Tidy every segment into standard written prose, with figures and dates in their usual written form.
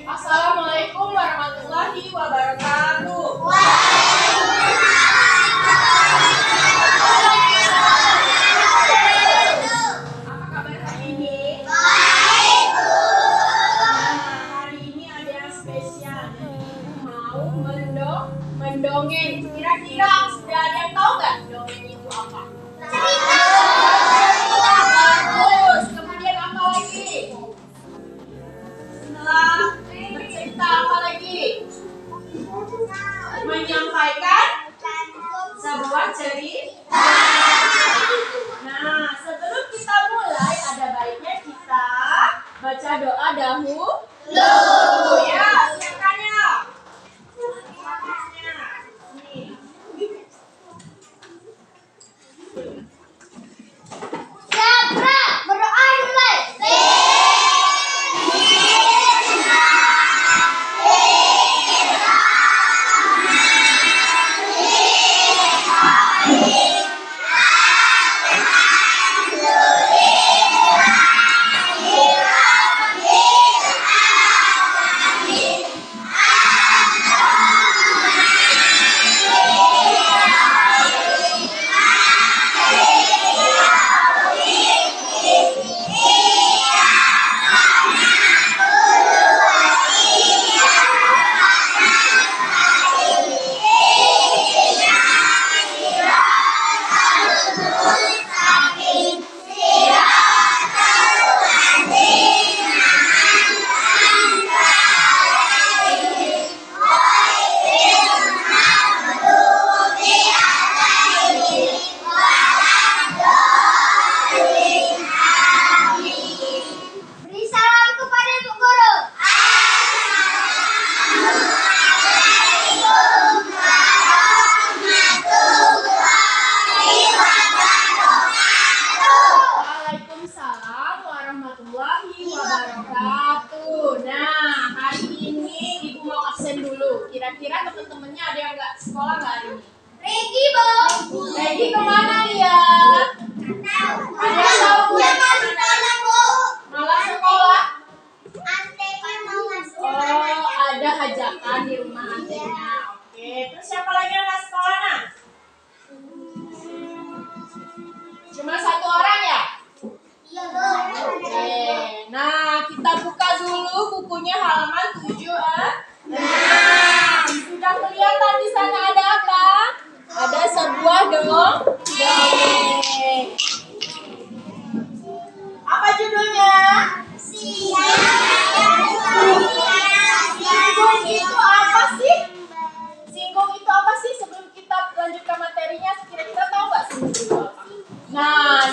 Assalamualaikum warahmatullahi wabarakatuh. Apa kabar hari ini? Baik, Bu. Hari ini ada yang spesial. Ibu mau mendongeng. Kira-kira sudah ada yang tahu nggak dongeng itu apa? Bagus. Kemudian apa lagi? Setelah bercerita apa lagi? Menyampaikan sebuah cerita. Nah, sebelum kita mulai, ada baiknya kita baca doa dahulu. Ya, silakan ya. Siapa berdoa mulai? Beri salam kepada Ibu Guru. Waalaikumsalam warahmatullahi wabarakatuh. Nah, hari ini Ibu mau absen dulu. Kira-kira teman-temannya ada yang nggak sekolah nggak hari ini? Regi, Bu. Regi kemana dia? Ada yang tahu? Malah sekolah? Oh, ada hajatan di rumah antenya. Oke, terus siapa lagi yang nggak sekolah, Nah? Cuma satu orang ya? Iya, Bu. Oke, nah kita buka dulu bukunya halaman 7. Sudah kelihatan di sana ada apa? Ada sebuah dongeng. Apa judulnya? Singgung itu apa sih? Singgung itu apa sih? Sebelum kita lanjut ke materinya, kira-kira tahu nggak singgung itu apa? Nah,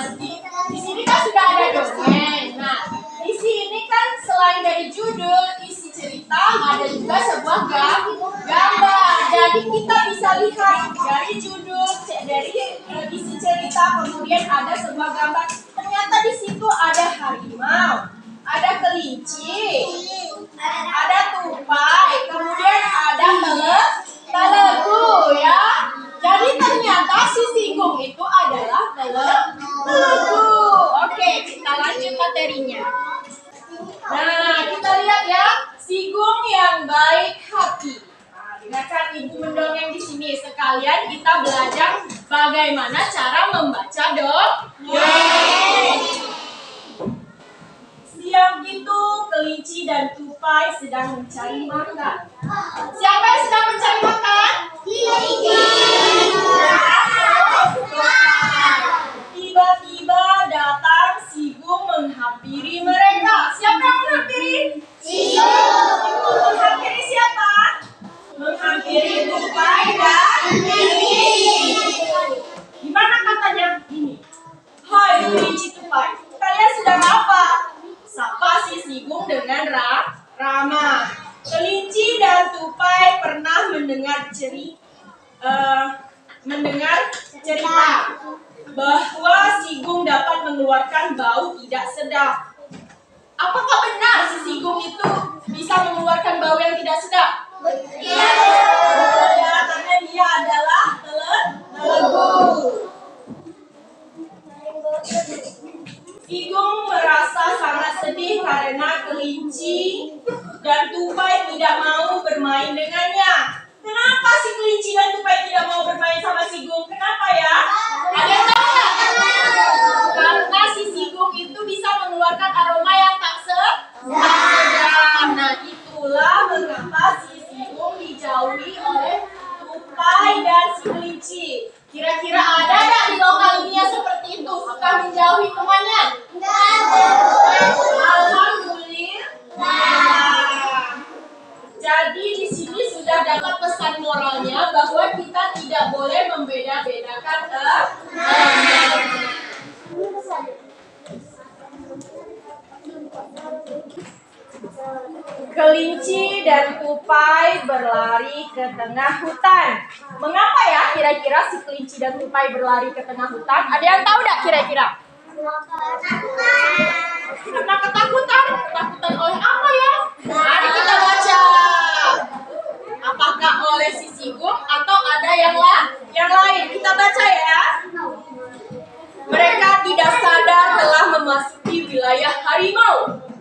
di sini kan sudah ada dongeng. Nah, di sini kan selain dari judul, isi cerita, ada juga sebuah gambar. Jadi kita bisa lihat dari judul, dari isi cerita, kemudian ada sebuah gambar. Ternyata di situ ada harimau, ada kelinci, ada tupai, kemudian ada telegu ya. Jadi ternyata si singgung itu adalah telegu. Oke, kita lanjut materinya. Nah, kita lihat ya, singgung yang baik hati. Nah, dengarkan Ibu mendongeng di sini. Sekalian kita belajar bagaimana cara membaca dongeng. Siang itu kelinci dan tupai sedang mencari makan. Siapa yang sedang mencari makan? Kelinci. Tiba-tiba datang Singgung menghampiri mereka. Siapa yang menghampiri? Singgung. Menghampiri siapa? Menghampiri tupai dan kelinci. Gimana katanya? Ini. Hai kelinci tupai, kalian sedang apa? Sapa si Singgung dengan ramah. Kelinci dan tupai pernah mendengar cerita bahwa Singgung dapat mengeluarkan bau tidak sedap. Apakah benar si Singgung itu bisa mengeluarkan bau yang tidak sedap? Iya. Ya, karena dia adalah telegu. Singgung merasa sangat sedih karena kelinci dan tupai tidak mau bermain dengannya. Kenapa si kelinci dan tupai tidak mau bermain sama Sigung? Kenapa ya? Ada yang tahu nggak? Karena si Sigung itu bisa mengeluarkan aroma yang tak sedap. Nah, itulah mengapa si Sigung dijauhi oleh tupai dan si kelinci. Kira-kira ada nggak di lokal dunia seperti itu, suka menjauhi temannya? Alhamdulillah. Jadi di sini sudah dapat pesan moralnya bahwa kita tidak boleh membeda-bedakan kelinci dan tupai berlari ke tengah hutan. Mengapa ya kira-kira si kelinci dan tupai berlari ke tengah hutan? Ada yang tahu nggak kira-kira? Karena ketakutan. Ketakutan oleh apa ya? Mari kita baca. Apakah oleh si Sigung atau ada yang lain? Kita baca ya. Mereka tidak sadar telah memasuki wilayah harimau.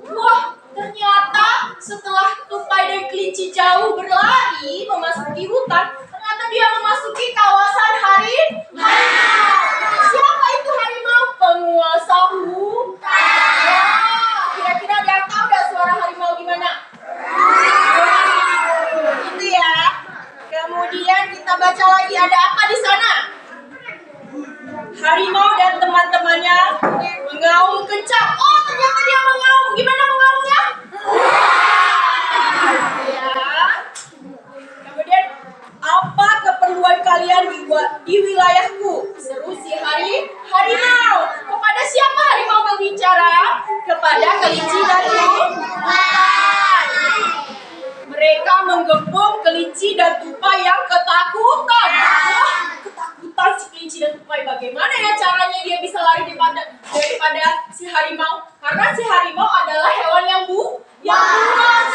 Wah, ternyata setelah tupai dan kelinci jauh berlari memasuki hutan, ternyata dia memasuki kawasan harimau. Siapa itu harimau? Penguasa hutan. Kira-kira ada yang tahu nggak suara harimau gimana? Itu ya. Kemudian kita baca lagi, ada apa di sana? Harimau dan teman-temannya mengaum kencang. Oh, ternyata dia mengaum. Gimana mengaumnya? Ya. Kemudian, apa keperluan kalian di wilayahku? Seru si harimau. Kepada siapa harimau berbicara? Kepada kelinci dan tupai. Mereka menggembung kelinci dan tupai yang ketakutan. Wah, ketakutan si kelinci dan tupai. Bagaimana ya caranya dia bisa lari daripada si harimau? Karena si harimau adalah hewan yang buas.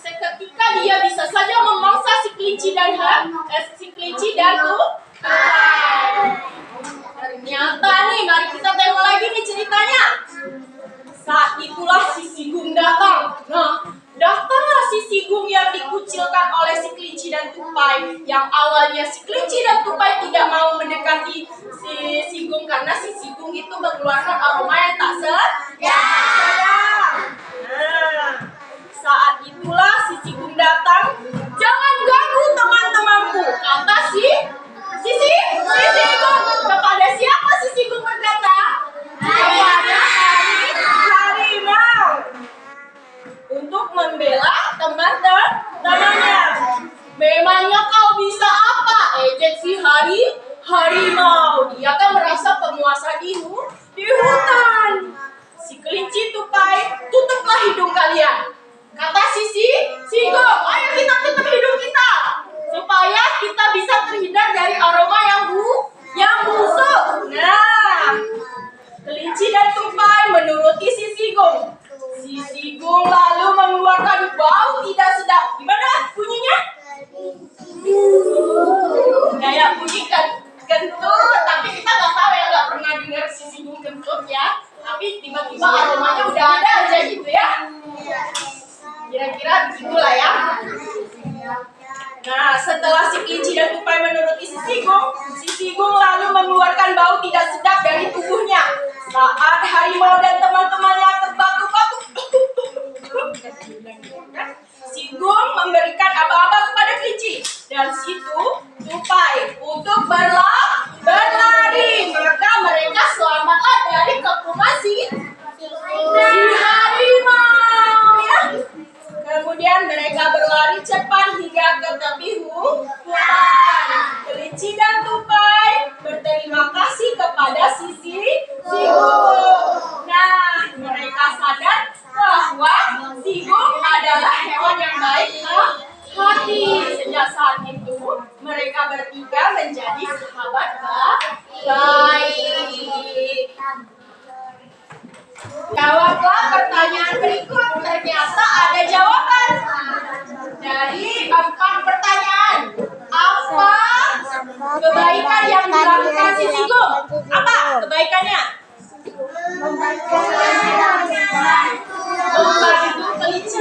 Seketika dia bisa saja memangsa si kelinci dan tupai. Ternyata nih, mari kita tengok lagi nih ceritanya. Saat itulah si Sigung datang. Nah, datanglah si Sigung yang dikucilkan oleh si kelinci dan tupai. Yang awalnya si kelinci dan tupai tidak mau mendekati si Sigung karena si Sigung itu mengeluarkan aroma yang tak sedap. Nah, saat itulah si Sigung datang. Jangan ganggu teman-temanku, kata si Sigung. Kepada siapa si Sigung berkata? Kepada harimau. Untuk membela teman-temannya. Memangnya kau bisa apa? Ejek si harimau. Dia kan merasa penguasa di hutan. Si kelinci tupai, tutuplah hidung kalian. Kata si Sigung, ayo kita tutup hidung kita. Supaya kita bisa terhindar dari aroma yang busuk. Nah, kelinci dan tupai menuruti si Sigung. Si Sigung lalu mengeluarkan bau tidak sedap. Gimana bunyinya? Kayak bunyi kentut, tapi kita nggak tahu ya, nggak pernah dengar si Sigung kentut ya. Tapi tiba-tiba aromanya udah ada aja gitu ya. Kira-kira begitulah ya. Nah, setelah si kelinci dan tupai menuruti si Sigung lalu mengeluarkan bau tidak sedap dari tubuhnya. Saat harimau dan teman-temannya terbatuk-batuk, Sigung memberikan aba-aba kepada kelinci dan situ tupai untuk berlari. Maka mereka selamatlah dari kepungan si harimau ya. Kemudian mereka berlari cepat hingga ke tepi hutan. Kelinci dan tupai berterima kasih kepada si Sigung. Nah, mereka sadar bahwa Sigung adalah hewan yang baik hati. Sejak saat itu, mereka bertiga menjadi sahabat baik. Jawablah pertanyaan berikut. Ternyata ada jawaban dari 4 pertanyaan. Apa kebaikan yang dilakukan si Sigung? Apa kebaikannya? Membantu kelinci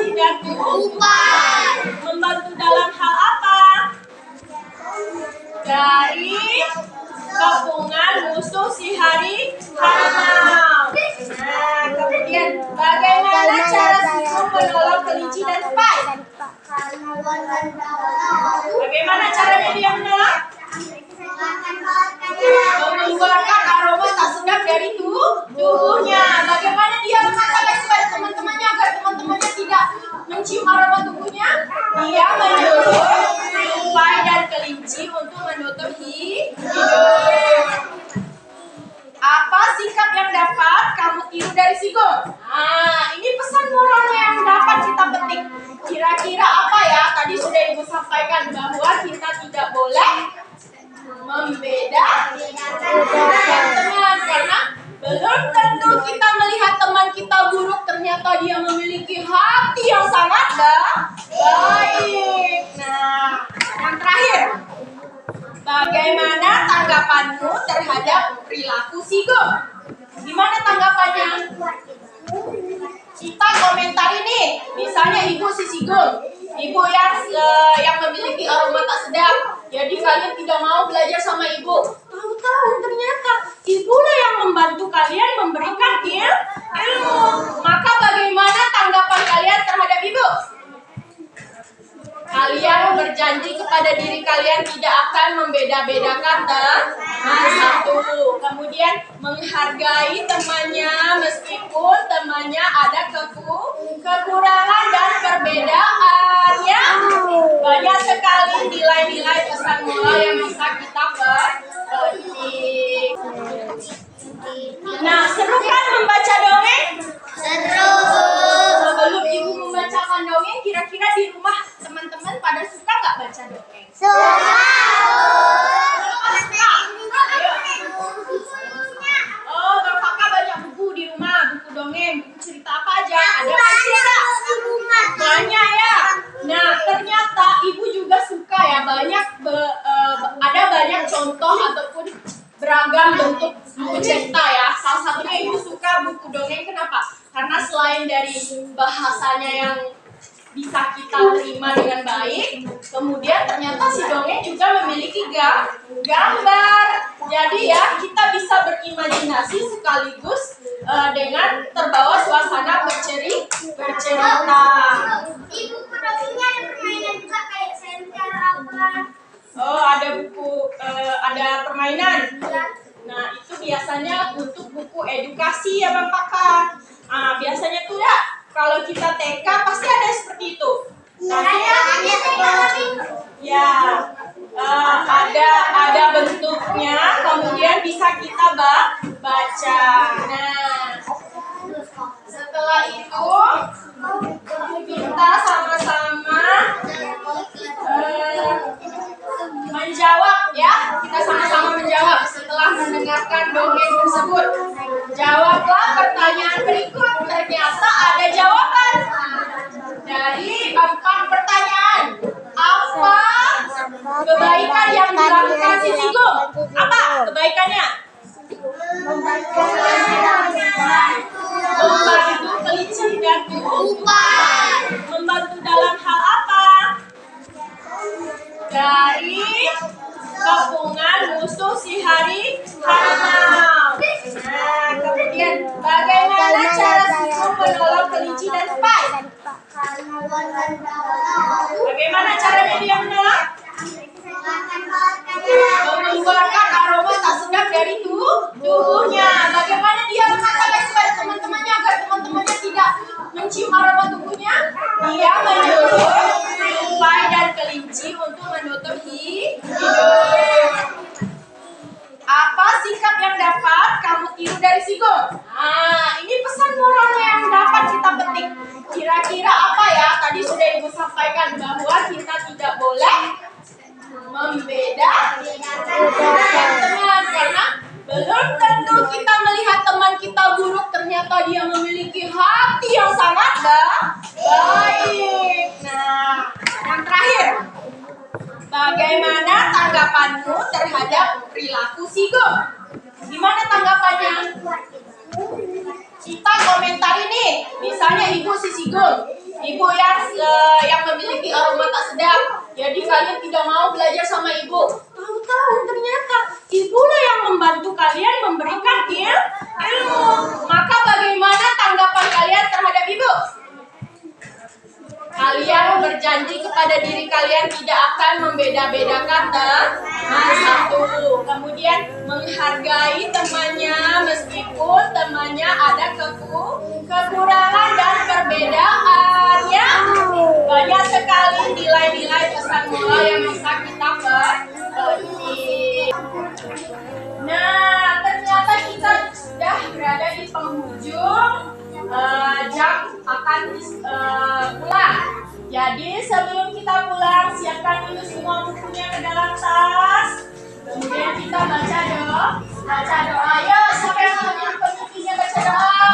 Upah. Membantu dalam hal apa? Dari kepungan musuh si hari harimau. Nah, kemudian bagaimana cara Sigong menolong kelinci dan tupai? Bagaimana caranya dia menolong? Mengeluarkan aroma tak sedap dari tubuhnya. Bagaimana dia mengatakan kepada teman-temannya agar teman-temannya tidak mencium aroma tubuhnya? Dia menyuruh tupai dan kelinci untuk menutup hidung. Apa sikap yang dapat kamu tiru dari Sigong? Nah, ini pesan moral yang dapat kita petik. Kira-kira apa ya? Tadi sudah Ibu sampaikan bahwa kita tidak boleh membedakan teman, karena belum tentu kita melihat teman kita buruk ternyata dia memiliki hati yang sangat baik. Nah, yang terakhir, bagaimana tanggapanmu terhadap perilaku Sigong? Gimana tanggapannya? Kita komentar ini, misalnya Ibu si Sigong, Ibu yang memiliki aroma tak sedap. Jadi kalian tidak mau belajar sama Ibu. Tahu-tahu ternyata Ibulah yang membantu kalian memberikan ilmu. Maka bagaimana tanggapan kalian terhadap Ibu? Kalian berjanji kepada diri kalian tidak akan membeda-bedakan teman satu. Kemudian menghargai temannya meskipun temannya ada kekurangan dan perbedaan. Ya, banyak sekali nilai-nilai pesan moral yang bisa kita petik. Nah, seru kan membaca dongeng? Seru. Sebelum Ibu membacakan dongeng, kira-kira di rumah teman-teman pada suka nggak baca dongeng? Oh, Kak Kakak banyak buku di rumah, buku dongeng, buku cerita apa aja? Ada kan cerita? Banyak ya. Nah, ternyata Ibu juga suka ya, ada banyak contoh ataupun beragam bentuk buku cerita ya. Salah satunya Ibu suka buku dongeng, kenapa? Karena selain dari bahasanya yang bisa kita terima dengan baik, kemudian ternyata si dongeng juga memiliki gambar. Jadi ya, kita bisa berimajinasi sekaligus dengan terbawa suasana bercerita. Ibu dongengnya ada permainan juga kayak senter apa? Oh, ada buku, ada permainan. Nah, itu biasanya untuk buku edukasi ya Bang Kakak. Biasanya tuh ya, kalau kita TK pasti ada seperti itu. Nanti ya, ada bentuknya, kemudian bisa kita baca. Nah, setelah itu kita sama-sama menjawab ya. Kita sama-sama menjawab setelah mendengarkan dongeng tersebut. Jawablah pertanyaan berikut. Ternyata ada jawaban dari 4 pertanyaan. Apa kebaikan yang dilakukan si Sigong? Apa kebaikannya? Membantu kelinci dan tupai. Membantu dalam hal apa? Dari kepungan musuh si hari harimau. Nah, kemudian bagaimana cara Sigong menolong kelinci dan tupai? Bagaimana caranya dia menolong? Mengeluarkan aroma tak sedap dari tubuhnya. Bagaimana dia mengatakan kepada teman-temannya agar teman-temannya tidak mencium aroma tubuhnya? Dia menyuruh tupai dan kelinci untuk menutup hidung. Apa sikap yang dapat kamu tiru dari Sigong? Nah, ini pesan moral yang dapat kita petik. Kira-kira apa ya? Tadi sudah Ibu sampaikan bahwa kita tidak boleh membedakan teman, karena belum tentu kita melihat teman kita buruk ternyata dia memiliki hati yang sangat baik. Nah, yang terakhir, bagaimana tanggapanmu terhadap perilaku Sigong? Gimana tanggapannya? Kita komentar ini, misalnya Ibu si Sigong, ibu yang memiliki aroma tak sedap. Jadi kalian tidak mau belajar sama ibu. Tahu-tahu ternyata ibulah yang membantu kalian memberikan ilmu. Maka bagaimana tanggapan kalian terhadap ibu? Kalian berjanji kepada diri kalian tidak akan membeda-bedakan teman satu. Kemudian menghargai temannya meskipun temannya ada kekurangan dan perbedaan. Ya, banyak sekali nilai-nilai pesan moral yang bisa kita petik. Nah, ternyata kita sudah berada di penghujung jam akan pulang. Jadi sebelum kita pulang, siapkan dulu semua bukunya ke dalam tas. Kemudian kita baca doa. Ayo, siapa yang mau jadi pemimpinnya baca doa?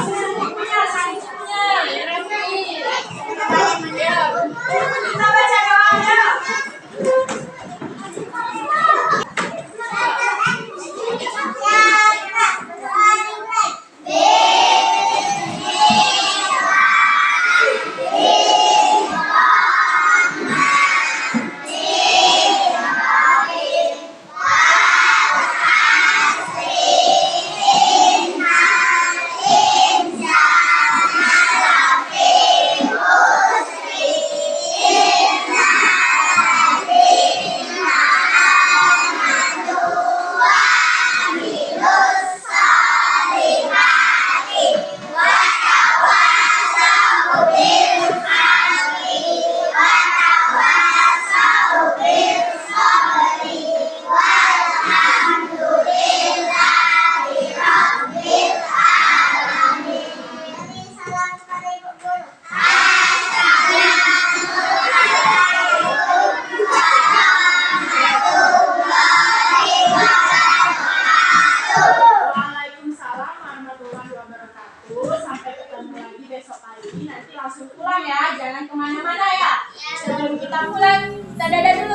Susun bukunya. Ya, Raffi. Kita baca doanya. Sampai ketemu lagi besok pagi. Nanti langsung pulang ya, jangan kemana-mana ya. Sebelum kita pulang, kita dadah dulu.